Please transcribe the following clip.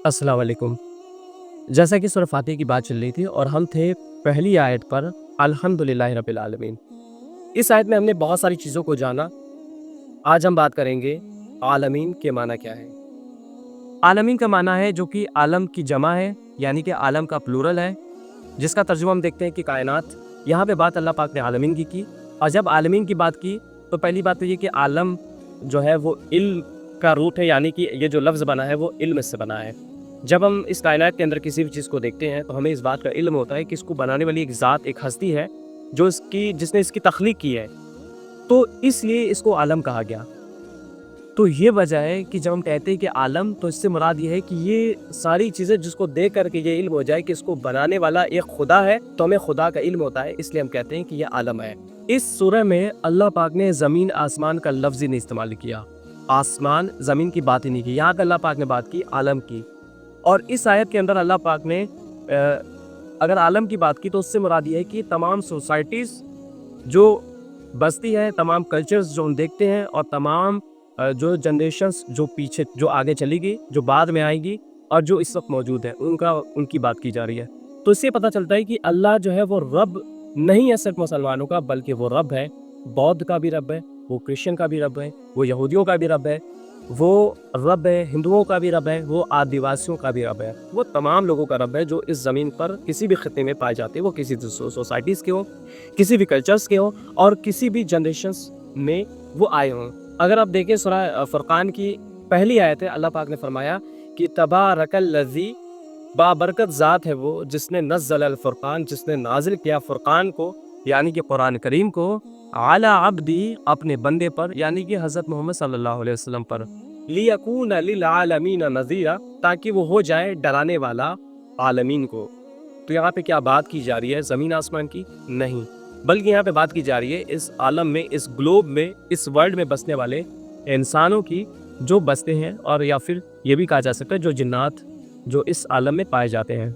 अस्सलाम वालेकुम। जैसा कि सूरह फ़ातिहा की बात चल रही थी और हम थे पहली आयत पर अल्हम्दुलिल्लाहि रब्बिल आलमीन। इस आयत में हमने बहुत सारी चीज़ों को जाना। आज हम बात करेंगे आलमीन के माना क्या है। आलमीन का माना है जो कि आलम की जमा है, यानी कि आलम का प्लूरल है, जिसका तर्जुमा हम देखते हैं कि कायनात। यहाँ पे बात अल्लाह पाक ने आलमीन की और जब आलमीन की बात की तो पहली बात तो ये कि आलम जो है वो इल्म का रूट है, यानी कि ये जो लफ्ज़ बना है वो इल्म से बना है। जब हम इस कायनात के अंदर किसी भी चीज़ को देखते हैं तो हमें इस बात का इल्म होता है कि इसको बनाने वाली एक ज़ात, एक हस्ती है जो जिसने इसकी तख्लीक की है, तो इसलिए इसको आलम कहा गया। तो ये वजह है कि जब हम कहते हैं कि आलम, तो इससे मुराद ये है कि ये सारी चीज़ें जिसको देख कर के ये इल्म हो जाए कि इसको बनाने वाला एक खुदा है, तो हमें खुदा का इल्म होता है, इसलिए हम कहते हैं कि ये आलम है। इस सूरह में अल्लाह पाक ने ज़मीन आसमान का लफ्ज़ ही नहीं इस्तेमाल किया, आसमान ज़मीन की बात ही नहीं की, यहाँ पे अल्लाह पाक ने बात की आलम की। और इस आयत के अंदर अल्लाह पाक ने अगर आलम की बात की तो उससे मुराद ये है कि तमाम सोसाइटीज़ जो बस्ती है, तमाम कल्चर्स जो हम देखते हैं और तमाम जो जनरेशंस जो पीछे जो आगे चली गई, जो बाद में आएगी और जो इस वक्त मौजूद है, उनकी बात की जा रही है। तो इससे पता चलता है कि अल्लाह जो है वो रब नहीं है सिर्फ मुसलमानों का, बल्कि वो रब है, बौद्ध का भी रब है, वो क्रिश्चियन का भी रब है, वो यहूदियों का भी रब है, वो रब है हिंदुओं का भी रब है, वो आदिवासियों का भी रब है, वो तमाम लोगों का रब है जो इस ज़मीन पर किसी भी खित्ते में पाए जाते हैं, वो किसी सोसाइटीज़ के हों, किसी भी कल्चर्स के हों और किसी भी जनरेशंस में वो आए हों। अगर आप देखें सूरह फुरकान की पहली आयत है, अल्लाह पाक ने फरमाया कि तबारकल्लज़ी, बाबरकत ज़ात है वो जिसने नज़्ज़लल फ़ुरक़ान, जिसने नाजिल किया फ़ुरक़ान को, यानी कि कुरान करीम को, आला अब्दी, अपने बंदे पर, यानी कि हज़रत मोहम्मद सल्लल्लाहु अलैहि वसल्लम पर, लियकून लिल आलमीन नज़ीरा, ताकि वो हो जाए डराने वाला आलमीन को। तो यहाँ पे क्या बात की जा रही है ज़मीन आसमान की? नहीं, बल्कि यहाँ पे बात की जा रही है इस आलम में, इस ग्लोब में, इस वर्ल्ड में बसने वाले इंसानों की जो बसते हैं, और या फिर ये भी कहा जा सकता है जो जिन्नात जो इस आलम में पाए जाते हैं।